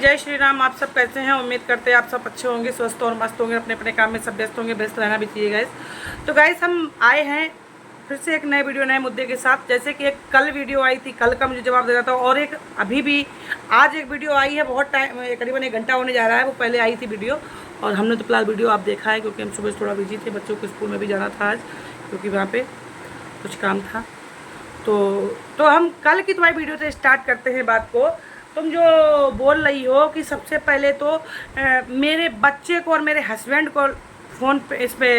जय श्री राम। आप सब कैसे हैं? उम्मीद करते हैं आप सब अच्छे होंगे, स्वस्थ और मस्त होंगे, अपने अपने काम में सब व्यस्त होंगे। व्यस्त रहना भी चाहिए गाइस। तो गाइस हम आए हैं फिर से एक नए वीडियो नए मुद्दे के साथ। जैसे कि एक कल वीडियो आई थी, कल का मुझे जवाब दे रहा था, और एक अभी भी आज एक वीडियो आई है, बहुत टाइम करीबन 1 घंटा होने जा रहा है। वो पहले आई थी वीडियो, और हमने तो फिलहाल वीडियो आप देखा है, क्योंकि हम सुबह से थोड़ा बिजी थे, बच्चों को स्कूल में भी जाना था आज, क्योंकि वहाँ पर कुछ काम था। तो हम कल की तुम्हारी वीडियो से स्टार्ट करते हैं बात को। तुम जो बोल रही हो कि सबसे पहले तो मेरे बच्चे को और मेरे हस्बैंड को फ़ोन पे इस पे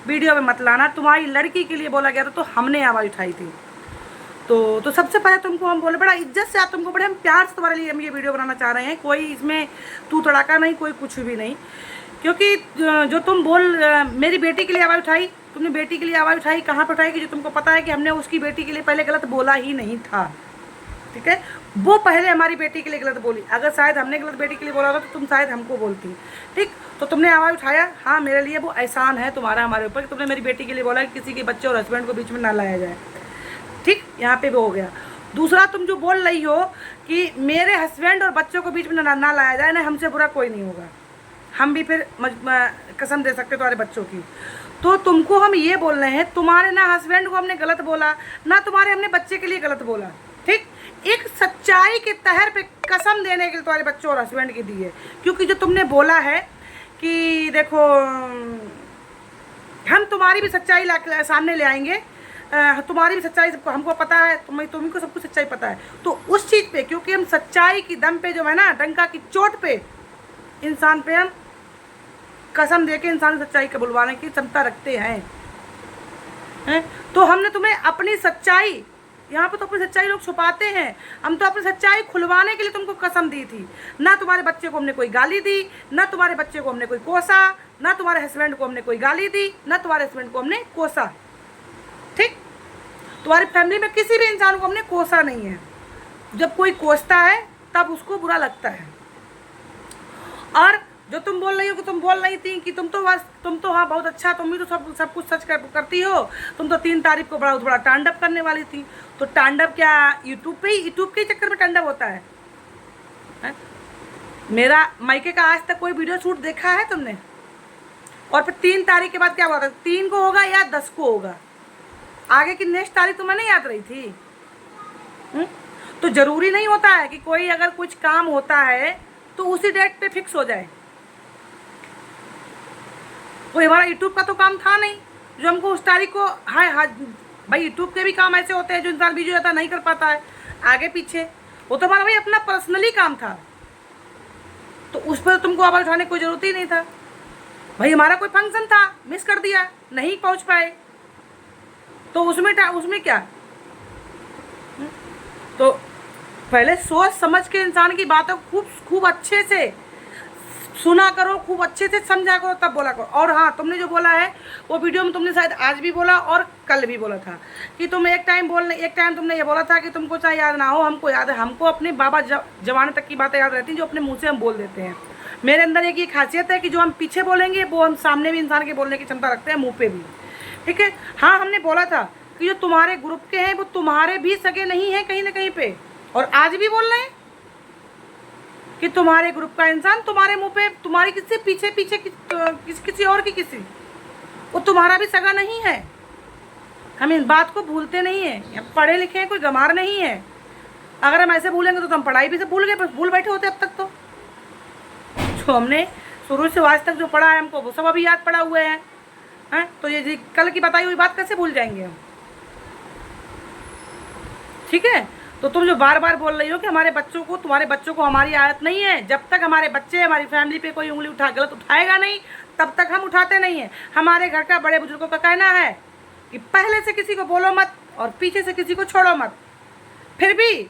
वीडियो में मत लाना, तुम्हारी लड़की के लिए बोला गया था, तो हमने आवाज़ उठाई थी। तो सबसे पहले तुमको हम बोले, बड़ा इज्जत से, आप तुमको बड़े हम प्यार से तुम्हारे लिए हम ये वीडियो बनाना चाह रहे हैं। कोई इसमें तू तड़ाका नहीं, कोई कुछ भी नहीं। क्योंकि जो तुम मेरी बेटी के लिए आवाज़ उठाई, तुमने बेटी के लिए आवाज़ उठाई, कहाँ पर उठाई कि जो तुमको पता है कि हमने उसकी बेटी के लिए पहले गलत बोला ही नहीं था। ठीक है, वो पहले हमारी बेटी के लिए गलत बोली। अगर शायद हमने गलत बेटी के लिए बोला होता तो तुम शायद हमको बोलती। ठीक, तो तुमने आवाज़ उठाया। हाँ, मेरे लिए वो एहसान है तुम्हारा हमारे ऊपर कि तुमने मेरी बेटी के लिए बोला कि किसी के बच्चे और हस्बैंड को बीच में ना लाया जाए। ठीक, यहाँ पे वो हो गया। दूसरा, तुम जो बोल रही हो कि मेरे हस्बैंड और बच्चों को बीच में ना लाया जाए, ना हमसे बुरा कोई नहीं होगा, हम भी फिर कसम दे सकते तुम्हारे बच्चों की। तो तुमको हम ये बोल रहे हैं, तुम्हारे ना हस्बैंड को हमने गलत बोला, ना तुम्हारे हमने बच्चे के लिए गलत बोला। ठीक, एक सच्चाई के तहर पे कसम देने के लिए तुम्हारे बच्चों और हस्बैंड की दी है। क्योंकि जो तुमने बोला है कि देखो हम तुम्हारी भी सच्चाई सामने ले आएंगे, तुम्हारी भी सच्चाई सबको हमको पता है, तुम्हीं को सब कुछ सच्चाई पता है। तो उस चीज़ पे, क्योंकि हम सच्चाई की दम पे जो है ना, डंका की चोट पे इंसान पे हम कसम दे के इंसान सच्चाई को बुलवाने की क्षमता रखते हैं। तो हमने तुम्हें अपनी सच्चाई, यहाँ पे तो अपनी सच्चाई लोग छुपाते हैं, हम तो अपनी सच्चाई खुलवाने के लिए तुमको कसम दी थी। ना तुम्हारे बच्चे को हमने कोई गाली दी, ना तुम्हारे बच्चे को हमने कोई कोसा, ना तुम्हारे हस्बैंड को हमने कोई गाली दी, ना तुम्हारे हस्बैंड को हमने कोसा। ठीक, तुम्हारी फैमिली में किसी भी इंसान को हमने कोसा नहीं है। जब कोई कोसता है तब उसको बुरा लगता है। और जो तुम बोल रही हो कि तुम बोल रही थी कि तुम तो हाँ बहुत अच्छा, तुम भी तो सब कुछ सच करती हो, तुम तो 3 तारीख को बड़ा तांडव करने वाली थी। तो तांडव क्या यूट्यूब के चक्कर में तांडव होता है? मेरा मायके का आज तक कोई वीडियो शूट देखा है तुमने? और फिर 3 तारीख के बाद क्या हुआ था? 3 को होगा या 10 को होगा, आगे की नेक्स्ट तारीख तुम्हें नहीं याद रही थी? तो जरूरी नहीं होता है कि कोई अगर कुछ काम होता है तो उसी डेट पे फिक्स हो जाए। कोई हमारा यूट्यूब का तो काम था नहीं जो हमको उस तारीख को, हाँ भाई यूट्यूब के भी काम ऐसे होते हैं जो इंसान बिजी रहता नहीं कर पाता है आगे पीछे। वो तो हमारा भाई अपना पर्सनली काम था, तो उस पर तुमको आवाज़ उठाने की कोई ज़रूरत ही नहीं था। भाई हमारा कोई फंक्शन था, मिस कर दिया, नहीं पहुंच पाए, तो उसमें क्या? तो पहले सोच समझ के इंसान की बातों खूब अच्छे से सुना करो, खूब अच्छे से समझा करो, तब बोला करो। और हाँ, तुमने जो बोला है वो वीडियो में तुमने शायद आज भी बोला और कल भी बोला था कि तुम एक टाइम तुमने ये बोला था कि तुमको चाहे याद ना हो, हमको याद है। हमको अपने बाबा जमाने तक की बातें याद रहती हैं जो अपने मुँह से हम बोल देते हैं। मेरे अंदर एक ये खासियत है कि जो हम पीछे बोलेंगे वो हम सामने भी इंसान के बोलने की क्षमता रखते हैं, मुँह पर भी। ठीक है, हाँ, हमने बोला था कि जो तुम्हारे ग्रुप के हैं वो तुम्हारे भी सगे नहीं हैं कहीं ना कहीं पे, और आज भी बोल रहे हैं कि तुम्हारे ग्रुप का इंसान तुम्हारे मुंह पे, तुम्हारी किसी पीछे किसी और की किसी, वो तुम्हारा भी सगा नहीं है। हम इस बात को भूलते नहीं हैं। पढ़े लिखे हैं, कोई गमार नहीं है। अगर हम ऐसे भूलेंगे तो हम पढ़ाई भी से भूल बैठे होते अब तक। तो जो हमने शुरू से आज तक जो पढ़ा है हमको वो सब अभी याद पड़ा हुए हैं। तो ये कल की बताई हुई बात कैसे भूल जाएंगे हम? ठीक है, तो तुम जो बार बार बोल रही हो कि तुम्हारे बच्चों को हमारी आदत नहीं है, जब तक हमारे बच्चे हमारी फैमिली पे कोई उंगली गलत उठाएगा नहीं, तब तक हम उठाते नहीं हैं। हमारे घर का बड़े बुजुर्गों का कहना है कि पहले से किसी को बोलो मत और पीछे से किसी को छोड़ो मत। फिर भी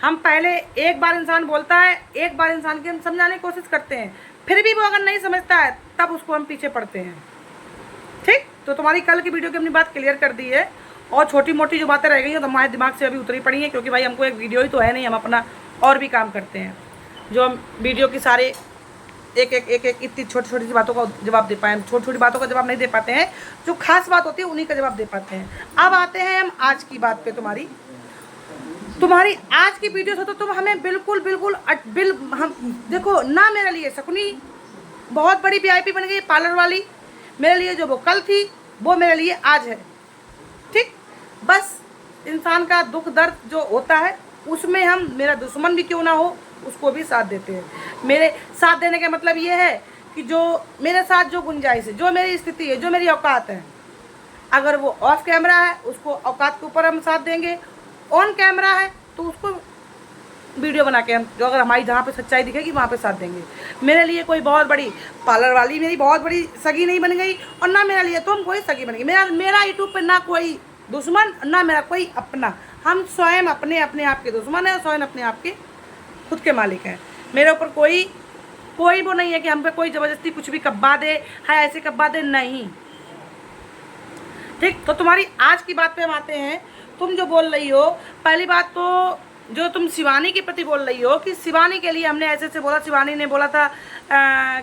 हम पहले एक बार इंसान बोलता है, एक बार इंसान की हम समझाने की कोशिश करते हैं, फिर भी वो अगर नहीं समझता है तब उसको हम पीछे पड़ते हैं। ठीक, तो तुम्हारी कल की वीडियो की अपनी बात क्लियर कर दी है, और छोटी मोटी जो बातें रह गई हैं तो हमारे दिमाग से अभी उतरी पड़ी हैं, क्योंकि भाई हमको एक वीडियो ही तो है नहीं, हम अपना और भी काम करते हैं, जो हम वीडियो की सारे एक इतनी छोटी छोटी सी बातों का जवाब दे पाए। हम छोटी छोटी बातों का जवाब नहीं दे पाते हैं, जो खास बात होती है उन्हीं का जवाब दे पाते हैं। अब आते हैं हम आज की बात पे तुम्हारी। तुम्हारी आज की वीडियो से तो तुम हमें बिल्कुल बिल्कुल हम देखो ना, मेरे लिए शकुनी बहुत बड़ी वीआईपी बन गई पार्लर वाली, मेरे लिए जो वो कल थी वो मेरे लिए आज है। ठीक, बस इंसान का दुख दर्द जो होता है उसमें हम, मेरा दुश्मन भी क्यों ना हो, उसको भी साथ देते हैं। मेरे साथ देने का मतलब ये है कि जो मेरे साथ जो गुंजाइश है, जो मेरी स्थिति है, जो मेरी औकात है, अगर वो ऑफ कैमरा है उसको औकात के ऊपर हम साथ देंगे, ऑन कैमरा है तो उसको वीडियो बना के हम, जो अगर हमारी जहाँ पे सच्चाई दिखेगी वहाँ पे साथ देंगे। मेरे लिए कोई बहुत बड़ी पार्लर वाली मेरी बहुत बड़ी सगी नहीं बन गई, और ना मेरे लिए तुम कोई सगी बन गई। मेरा यूट्यूब पे ना कोई दुश्मन, ना मेरा कोई अपना। हम स्वयं अपने अपने आप के दुश्मन हैं, स्वयं अपने आप के खुद के मालिक हैं। मेरे ऊपर कोई वो नहीं है कि हम पे कोई ज़बरदस्ती कुछ भी कब्बा दे, है ऐसे कब्बा दे, नहीं। ठीक, तो तुम्हारी आज की बात पे हम आते हैं। तुम जो बोल रही हो, पहली बात तो जो तुम शिवानी के प्रति बोल रही हो कि शिवानी के लिए हमने ऐसे ऐसे बोला, शिवानी ने बोला था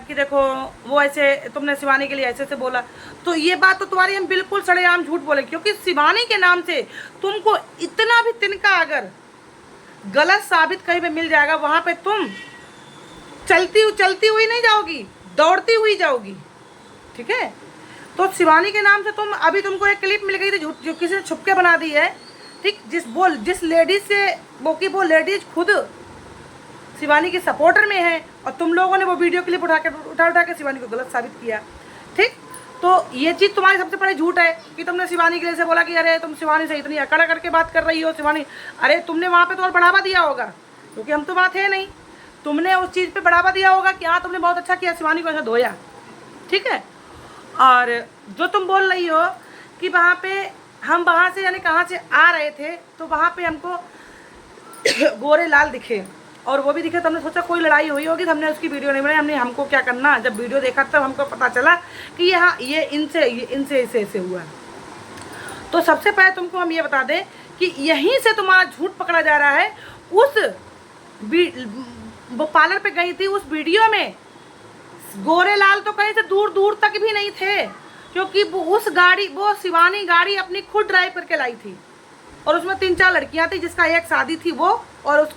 कि देखो वो ऐसे, तुमने शिवानी के लिए ऐसे ऐसे बोला, तो ये बात तो तुम्हारी हम बिल्कुल सड़ेआम झूठ बोले, क्योंकि शिवानी के नाम से तुमको इतना भी तिनका अगर गलत साबित कहीं पे मिल जाएगा, वहाँ पे तुम चलती हुई नहीं जाओगी, दौड़ती हुई जाओगी। ठीक है, तो शिवानी के नाम से तुम, अभी तुमको एक क्लिप मिल गई थी जो किसी ने छुप के बना दी है। ठीक, जिस लेडीज से वो लेडीज खुद शिवानी के सपोर्टर में है, और तुम लोगों ने वो वीडियो क्लिप उठा के शिवानी को गलत साबित किया। ठीक, तो ये चीज़ तुम्हारी सबसे बड़ी झूठ है कि तुमने शिवानी के लिए से बोला कि अरे तुम शिवानी से इतनी अकड़ करके बात कर रही हो शिवानी, अरे तुमने वहाँ पे तो और बढ़ावा दिया होगा, क्योंकि हम तो वहाँ थे नहीं। तुमने उस चीज़ पे बढ़ावा दिया होगा कि हाँ तुमने बहुत अच्छा किया, शिवानी को ऐसा धोया। ठीक है, और जो तुम बोल रही हो कि वहाँ पे हम वहाँ से यानी कहाँ से आ रहे थे, तो वहाँ पे हमको गोरे लाल दिखे, और वो भी दिखे तो हमने सोचा कोई लड़ाई हुई होगी, तो हमने उसकी वीडियो नहीं बनाई। हमने हमको क्या करना, जब वीडियो देखा तब हमको पता चला कि ये इनसे ऐसे हुआ। तो सबसे पहले तुमको हम ये बता दें कि यहीं से तुम्हारा झूठ पकड़ा जा रहा है। वो पार्लर पे गई थी, उस वीडियो में गोरे लाल तो कहीं से दूर दूर तक भी नहीं थे, क्योंकि वो शिवानी गाड़ी अपनी खुद ड्राइव करके लाई थी, और उसमें 3-4 लड़कियां थी, जिसका एक शादी थी वो, और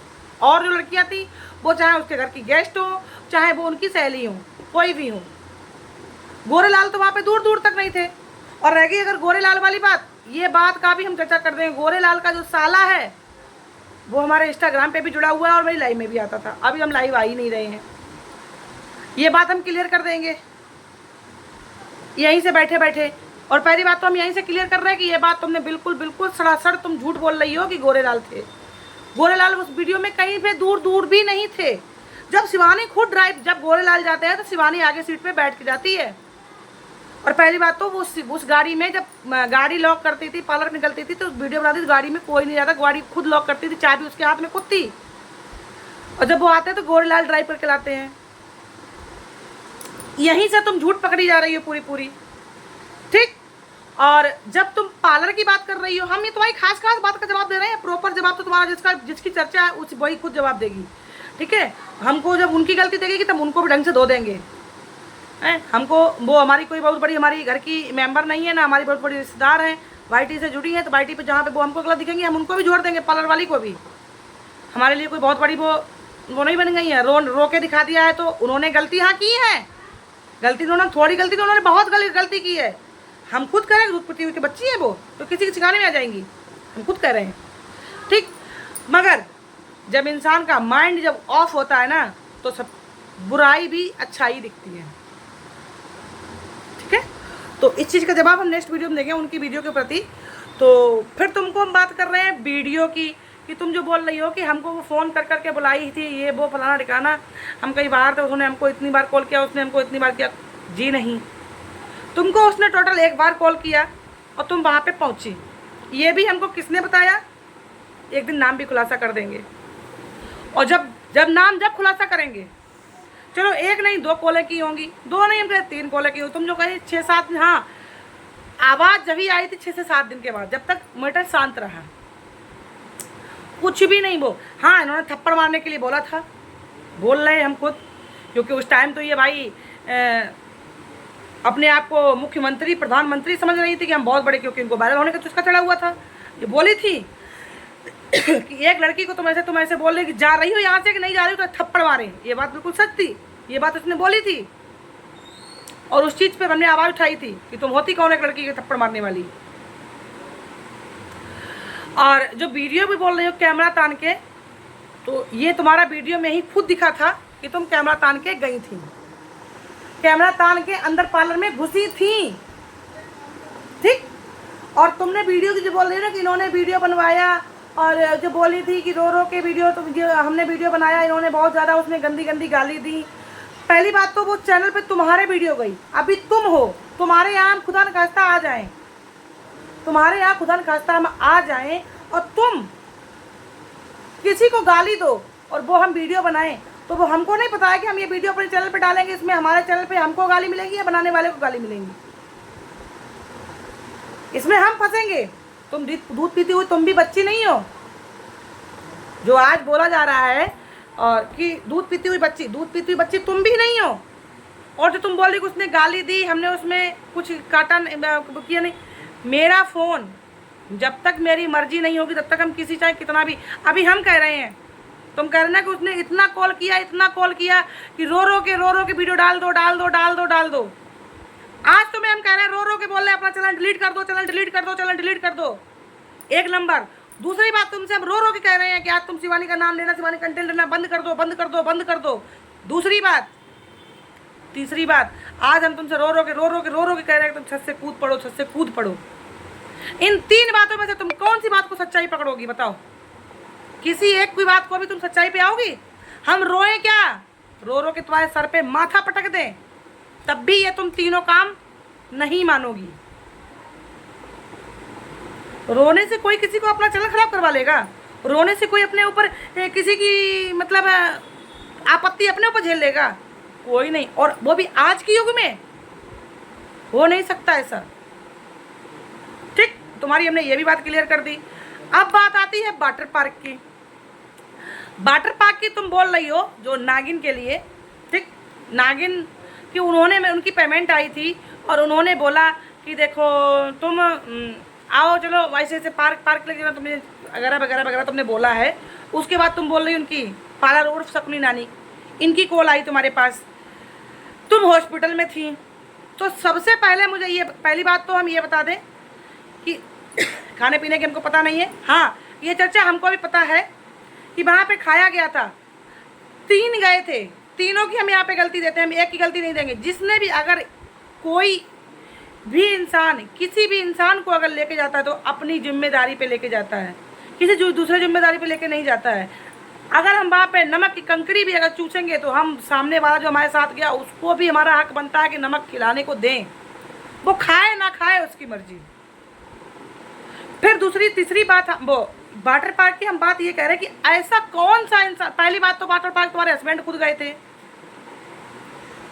जो लड़कियां थी वो चाहे उसके घर की गेस्ट हो, चाहे वो उनकी सहेली हो, कोई भी हो। गोरेलाल तो वहाँ पे दूर दूर तक नहीं थे। और रह गई अगर गोरेलाल वाली बात, ये बात का भी हम चर्चा कर देंगे। गोरेलाल का जो साला है वो हमारे इंस्टाग्राम पे भी जुड़ा हुआ है और मेरी लाइव में भी आता था। अभी हम लाइव आ ही नहीं रहे हैं, ये बात हम क्लियर कर देंगे यहीं से बैठे बैठे। और पहली बात तो हम यहीं से क्लियर कर रहे हैं कि ये बात तुमने बिल्कुल सरासर तुम झूठ बोल रही हो कि गोरेलाल थे। गोरेलाल उस वीडियो में कहीं पे दूर दूर भी नहीं थे। जब शिवानी खुद जब गोरेलाल जाते हैं तो शिवानी आगे सीट पे बैठ के जाती है। और पहली बात तो वो उस गाड़ी में जब गाड़ी लॉक करती थी, पार्लर निकलती थी, तो वीडियो बनाती थी, गाड़ी में कोई नहीं जाता, गाड़ी खुद लॉक करती थी, चाबी उसके हाथ में खुद थी। और जब वो आते हैं तो गोरेलाल ड्राइव करके लाते हैं। यहीं से तुम झूठ पकड़ी जा रही हो पूरी। ठीक, और जब तुम पार्लर की बात कर रही हो, हम ये तुम्हारी खास बात का जवाब दे रहे हैं। प्रॉपर जवाब तो तुम्हारा जिसकी चर्चा है उस वही खुद जवाब देगी। ठीक है, हमको जब उनकी गलती देगी तब उनको भी ढंग से धो देंगे। हमको वो हमारी कोई बहुत बड़ी हमारी घर की मेंबर नहीं है ना, हमारी बहुत बड़ी रिश्तेदार हैं, वाईटी से जुड़ी हैं, तो वाईटी पे जहाँ पे वो हमको गलत दिखेंगे हम उनको भी जोड़ देंगे, पार्लर वाली को भी। हमारे लिए कोई बहुत बड़ी वो नहीं बन गई है, रो के दिखा दिया है तो उन्होंने गलती हाँ की है। गलती तो थोड़ी गलती तो उन्होंने बहुत गलती की है। हम खुद कह रहे हैं, दूध पीती हुई की बच्ची है वो, तो किसी के सिखाने में आ जाएंगी, हम खुद कह रहे हैं। ठीक, मगर जब इंसान का माइंड जब ऑफ होता है ना, तो सब बुराई भी अच्छाई दिखती है। ठीक है, तो इस चीज़ का जवाब हम नेक्स्ट वीडियो में देंगे उनकी वीडियो के प्रति। तो फिर तुमको हम बात कर रहे हैं वीडियो की, कि तुम जो बोल रही हो कि हमको वो फ़ोन कर के बुलाई थी, ये वो फलाना ठिकाना, हम कई बार थे, उसने हमको इतनी बार कॉल किया, उसने हमको इतनी बार किया। जी नहीं, तुमको उसने टोटल 1 बार कॉल किया और तुम वहाँ पे पहुँची। ये भी हमको किसने बताया, एक दिन नाम भी खुलासा कर देंगे। और जब नाम खुलासा करेंगे, चलो 1 नहीं 2 कॉलें की होंगी, 2 नहीं हम कहे 3 कॉलें की हो। तुम जो कहे 6-7, हाँ आवाज़ जब ही आई थी 6 से 7 दिन के बाद, जब तक मैटर शांत रहा, कुछ भी नहीं। वो हाँ इन्होंने थप्पड़ मारने के लिए बोला था, बोल रहे हम खुद, क्योंकि उस टाइम तो ये भाई अपने आप को मुख्यमंत्री प्रधानमंत्री समझ रही थी कि हम बहुत बड़े, क्योंकि इनको वायरल होने का चुस्का चढ़ा हुआ था, ये बोली थी। कि एक लड़की को तुम ऐसे बोल रहे कि जा रही हो यहाँ से कि नहीं जा रही हो, तो थप्पड़ मारे। ये बात बिल्कुल सच थी, ये बात उसने बोली थी और उस चीज़ पे हमने आवाज़ उठाई थी कि तुम होती कौन एक लड़की के थप्पड़ मारने वाली। और जो वीडियो भी बोल रही हो कैमरा तान के, तो ये तुम्हारा वीडियो में ही खुद दिखा था कि तुम कैमरा तान के गई थी, कैमरा तान के अंदर पार्लर में घुसी थी, ठीक। और तुमने वीडियो की जो बोल रही हो ना कि इन्होंने वीडियो बनवाया, और जो बोली थी कि रो रो के वीडियो, तो जो हमने वीडियो बनाया, इन्होंने बहुत ज़्यादा उसमें गंदी गंदी गाली दी। पहली बात तो वो चैनल पे तुम्हारे वीडियो गई, अभी तुम हो, तुम्हारे यहाँ हम खुदा न खास्ता आ जाएं, तुम्हारे यहाँ खुदा न खास्ता हम आ जाएं और तुम किसी को गाली दो और वो हम वीडियो बनाएं, तो वो हमको नहीं पता है कि हम ये वीडियो अपने चैनल पे डालेंगे, इसमें हमारे चैनल पे हमको गाली मिलेगी या बनाने वाले को गाली मिलेंगी, इसमें हम फंसेंगे। तुम दूध पीती हुई तुम भी बच्ची नहीं हो, जो आज बोला जा रहा है और कि दूध पीती हुई बच्ची तुम भी नहीं हो। और जो तुम बोल रही कि उसने गाली दी, हमने उसमें कुछ काटा किया नहीं। मेरा फ़ोन जब तक मेरी मर्जी नहीं होगी तब तक हम किसी चाहे कितना भी, अभी हम कह रहे हैं, तुम कह रहे ना कि उसने इतना कॉल किया कि रो रो के वीडियो डाल दो। आज तुम्हें हम कह रहे हैं रो रो के बोल रहे हैं अपना चैनल डिलीट कर दो, एक नंबर। दूसरी बात तुमसे हम रो रो के कह रहे हैं कि आज तुम शिवानी का नाम लेना, शिवानी कंटेंट लेना बंद कर दो। दूसरी बात, तीसरी बात, आज हम तुमसे रो रो के कह रहे हैं कि तुम छत से कूद पड़ो। इन 3 बातों में से तुम कौन सी बात को सच्चाई पकड़ोगी बताओ? किसी एक कोई बात को भी तुम सच्चाई पे आओगी? हम रोए क्या? रो रो के तुम्हारे सर पे माथा पटक दें तब भी ये तुम तीनों काम नहीं मानोगी। रोने से कोई किसी को अपना चैनल खराब करवा लेगा? रोने से कोई अपने ऊपर किसी की मतलब आपत्ति अपने ऊपर झेल लेगा? कोई नहीं, और वो भी आज के युग में हो नहीं सकता ऐसा, ठीक। तुम्हारी हमने ये भी बात क्लियर कर दी। अब बात आती है वाटर पार्क की। वाटर पार्क की तुम बोल रही हो जो नागिन के लिए, ठीक। नागिन कि उनकी पेमेंट आई थी और उन्होंने बोला कि देखो तुम आओ चलो वैसे ऐसे पार्क लेके तुमने वगैरह तुमने बोला है। उसके बाद तुम बोल रही उनकी पार्लर उर्फ शकुनी नानी, इनकी कॉल आई तुम्हारे पास, तुम हॉस्पिटल में थी। तो सबसे पहले मुझे ये पहली बात तो हम ये बता दें कि खाने पीने की हमको पता नहीं है। हाँ, ये चर्चा हमको भी पता है कि वहाँ पे खाया गया था, 3 गए थे, तीनों की हम यहाँ पे गलती देते हैं, हम एक की गलती नहीं देंगे। जिसने भी अगर कोई भी इंसान किसी भी इंसान को अगर लेके जाता है तो अपनी जिम्मेदारी पे लेके जाता है, किसी दूसरे जिम्मेदारी पे लेके नहीं जाता है। अगर हम वहाँ पे नमक की कंकड़ी भी अगर चूसेंगे तो हम सामने वाला जो हमारे साथ गया उसको भी हमारा हक बनता है कि नमक खिलाने को दें, वो खाए ना खाए उसकी मर्जी। फिर तीसरी बात वो वाटर पार्क की हम बात ये कह रहे हैं कि ऐसा कौन सा इंसान, पहली बात तो वाटर पार्क तुम्हारे हस्बैंड खुद गए थे,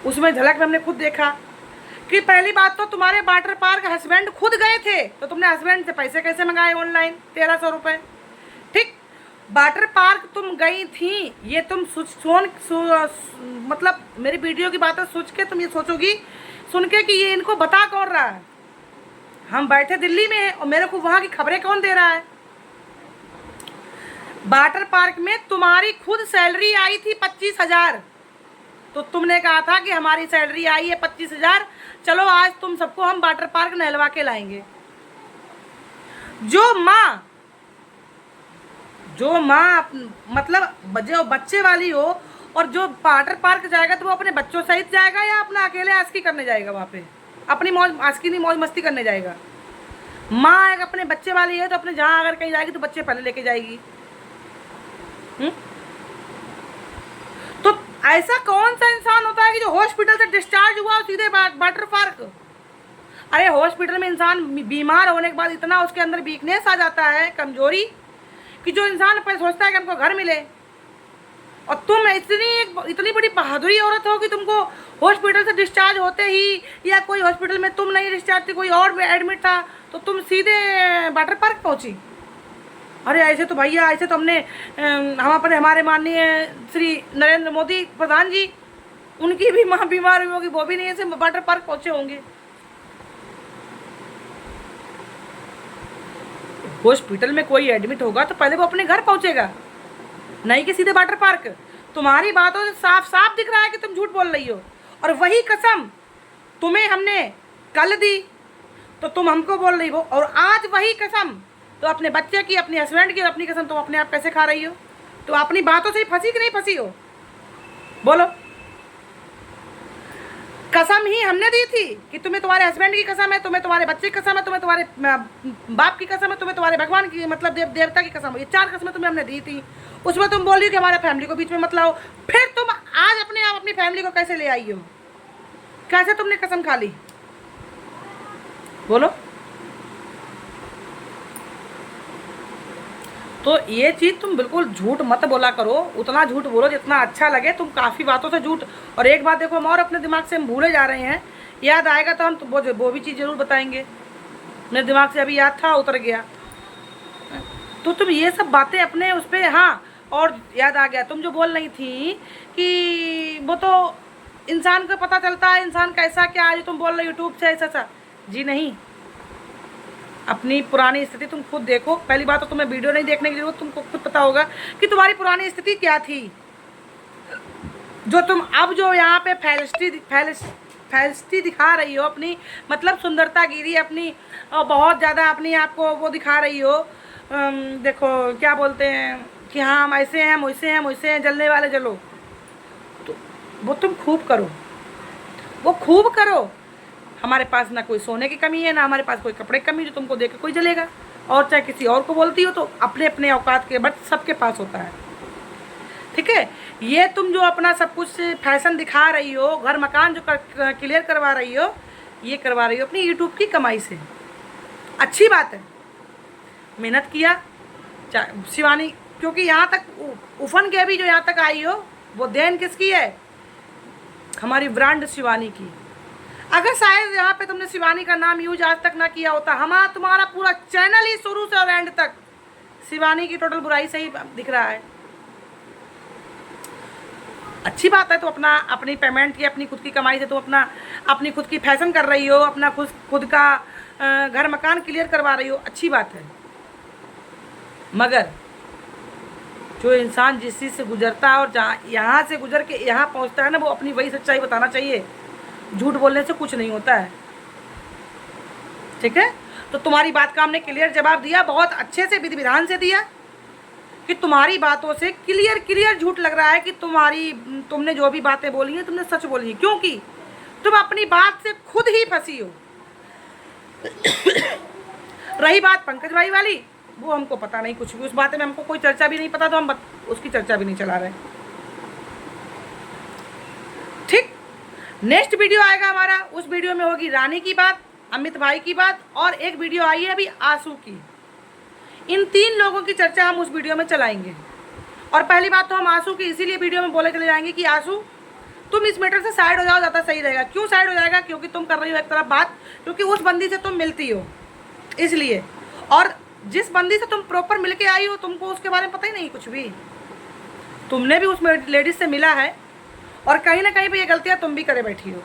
उसमें झलक में हमने खुद देखा कि पहली बात तो तुम्हारे वाटर पार्क हस्बैंड खुद गए थे, तो तुमने हस्बैंड से पैसे कैसे मंगाए ऑनलाइन 1300 रुपये, ठीक। वाटर पार्क तुम गई थी, ये तुम मतलब मेरी वीडियो की बातें सोच के तुम ये सोचोगी सुन के कि ये इनको बता कौन रहा है। हम बैठे दिल्ली में हैं और मेरे को वहाँ की खबरें कौन दे रहा है? वाटर पार्क में तुम्हारी खुद सैलरी आई थी 25,000, तो तुमने कहा था कि हमारी सैलरी आई है 25,000, चलो आज तुम सबको हम वाटर पार्क नहलवा के लाएंगे। जो माँ मतलब जो बच्चे वाली हो और जो वाटर पार्क जाएगा तो वो अपने बच्चों सहित जाएगा या अपना अकेले आस्की करने जाएगा? वहाँ पे अपनी मौज मस्ती करने जाएगा। माँ अगर अपने बच्चे वाली है तो अपने जहाँ अगर कहीं जाएगी तो बच्चे पहले लेके जाएगी। तो ऐसा कौन सा इंसान होता है कि जो हॉस्पिटल से डिस्चार्ज हुआ और सीधे वाटर पार्क? अरे हॉस्पिटल में इंसान बीमार होने के बाद इतना उसके अंदर वीकनेस आ जाता है, कमजोरी, कि जो इंसान पर सोचता है कि हमको घर मिले। और तुम इतनी बड़ी बहादुरी औरत हो कि तुमको हॉस्पिटल से डिस्चार्ज होते ही, या कोई हॉस्पिटल में तुम नहीं डिस्चार्ज थी, कोई और एडमिट था, तो तुम सीधे वाटर पार्क पहुंची। अरे ऐसे तो भैया, ऐसे तो हमने हमारे माननीय श्री नरेंद्र मोदी प्रधान जी, उनकी भी माँ बीमार हुई होगी, वो भी नहीं ऐसे वाटर पार्क पहुंचे होंगे। हॉस्पिटल में कोई एडमिट होगा तो पहले वो अपने घर पहुंचेगा, नहीं कि सीधे वाटर पार्क। तुम्हारी बातों से साफ साफ दिख रहा है कि तुम झूठ बोल रही हो। और वही कसम तुम्हें हमने कल दी तो तुम हमको बोल रही हो, और आज वही कसम तो अपने बच्चे की, अपने हस्बैंड की और अपनी कसम तुम अपने आप कैसे खा रही हो? तो अपनी बातों से ही फंसी कि नहीं फंसी हो? बोलो। कसम ही हमने दी थी कि तुम्हें तुम्हारे हस्बैंड की कसम है, तुम्हें तुम्हारे बच्चे की कसम है, तुम्हें तुम्हारे बाप की कसम है, तुम्हें तुम्हारे भगवान की, मतलब देवता की कसम है। ये 4 कसमें तुम्हें हमने दी थी। उसमें तुम बोल रही हो कि हमारे फैमिली को बीच में मत लाओ। फिर तुम आज अपने आप अपनी फैमिली को कैसे ले आई हो? कैसे तुमने कसम खा ली? बोलो। तो ये चीज़ तुम बिल्कुल झूठ मत बोला करो, उतना झूठ बोलो जितना अच्छा लगे। तुम काफ़ी बातों से झूठ। और एक बात देखो, हम और अपने दिमाग से हम भूले जा रहे हैं, याद आएगा तो हम वो भी चीज़ ज़रूर बताएंगे। मेरे दिमाग से अभी याद था, उतर गया। तो तुम ये सब बातें अपने उस पर, हाँ, और याद आ गया तुम जो बोल रही थी कि वो तो इंसान को पता चलता है इंसान कैसा क्या है, जो तुम बोल रहे यूट्यूब से ऐसा सा। जी नहीं, अपनी पुरानी स्थिति तुम खुद देखो। पहली बात तो तुम्हें वीडियो नहीं देखने की जरूरत, तुमको खुद पता होगा कि तुम्हारी पुरानी स्थिति क्या थी। जो तुम अब जो यहाँ पे फैलस्टी दिखा रही हो अपनी, मतलब सुंदरता गिरी अपनी, बहुत ज़्यादा अपनी आप को वो दिखा रही हो। देखो क्या बोलते हैं कि हाँ हम ऐसे हैं, हम वैसे हैं, हम वैसे हैं, जलने वाले जलो। तो वो तुम खूब करो, वो खूब करो। हमारे पास ना कोई सोने की कमी है, ना हमारे पास कोई कपड़े की कमी जो तुमको देख के कोई जलेगा। और चाहे किसी और को बोलती हो तो अपने अपने औकात के बट सबके पास होता है, ठीक है। ये तुम जो अपना सब कुछ फैशन दिखा रही हो, घर मकान जो क्लियर करवा रही हो, ये करवा रही हो अपनी यूट्यूब की कमाई से। अच्छी बात है, मेहनत किया शिवानी, क्योंकि यहाँ तक उफन के भी जो यहाँ तक आई हो वो देन किसकी है? हमारी ब्रांड शिवानी की। अगर शायद यहाँ पे तुमने शिवानी का नाम यूज आज तक ना किया होता, तुम्हारा पूरा चैनल ही शुरू से और एंड तक शिवानी की टोटल बुराई से ही दिख रहा है। अच्छी बात है, तो अपनी पेमेंट की, अपनी खुद की कमाई से तो अपनी खुद की फैशन कर रही हो, अपना खुद का घर मकान क्लियर करवा रही हो, अच्छी बात है। मगर जो इंसान जिस चीज़ से गुजरता है और जहाँ यहाँ से गुजर के यहाँ पहुँचता है ना, वो अपनी वही सच्चाई बताना चाहिए। झूठ बोलने से कुछ नहीं होता है, ठीक है। तो तुम्हारी बात का हमने क्लियर जवाब दिया, बहुत अच्छे से विधि विधान से दिया कि तुम्हारी बातों से क्लियर झूठ लग रहा है कि तुमने जो भी बातें बोली हैं तुमने सच बोली है, क्योंकि तुम अपनी बात से खुद ही फंसी हो। रही बात पंकज भाई वाली, वो हमको पता नहीं कुछ भी, उस बात में हमको कोई चर्चा भी नहीं पता, तो हम उसकी चर्चा भी नहीं चला रहे, ठीक। नेक्स्ट वीडियो आएगा हमारा, उस वीडियो में होगी रानी की बात, अमित भाई की बात, और एक वीडियो आई है अभी आंसू की। इन 3 लोगों की चर्चा हम उस वीडियो में चलाएंगे। और पहली बात तो हम आंसू की इसीलिए वीडियो में बोले चले जाएंगे कि आंसू तुम इस मैटर से साइड हो जाओ, ज़्यादा सही रहेगा। क्यों साइड हो जाएगा? क्योंकि तुम कर रही हो एक तरफ बात, क्योंकि उस बंदी से तुम मिलती हो इसलिए, और जिस बंदी से तुम प्रॉपर मिल के आई हो तुमको उसके बारे में पता ही नहीं कुछ भी। तुमने भी उस लेडीज से मिला है और कहीं ना कहीं पे ये गलतियाँ तुम भी करे बैठी हो।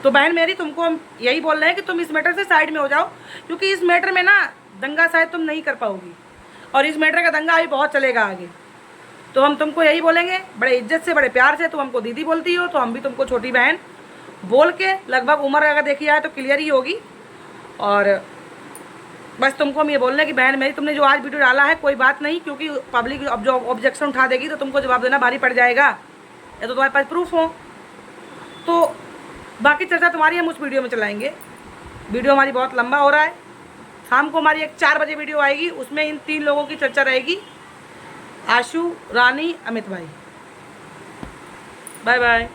तो बहन मेरी, तुमको हम यही बोल रहे हैं कि तुम इस मैटर से साइड में हो जाओ, क्योंकि इस मैटर में ना दंगा शायद तुम नहीं कर पाओगी, और इस मैटर का दंगा अभी बहुत चलेगा आगे। तो हम तुमको यही बोलेंगे, बड़े इज्जत से, बड़े प्यार से। तुम हमको दीदी बोलती हो तो हम भी तुमको छोटी बहन बोल के, लगभग उम्र अगर देखी जाए तो क्लियर ही होगी। और बस तुमको हम ये बोलना है कि बहन मेरी, तुमने जो आज वीडियो डाला है कोई बात नहीं, क्योंकि पब्लिक अब जो ऑब्जेक्शन उठा देगी तो तुमको जवाब देना भारी पड़ जाएगा, या तो तुम्हारे पास प्रूफ हो। तो बाकी चर्चा तुम्हारी हम उस वीडियो में चलाएंगे। वीडियो हमारी बहुत लंबा हो रहा है, शाम को हमारी एक 4 बजे वीडियो आएगी, उसमें इन 3 लोगों की चर्चा रहेगी, आशु, रानी, अमित भाई। Bye bye.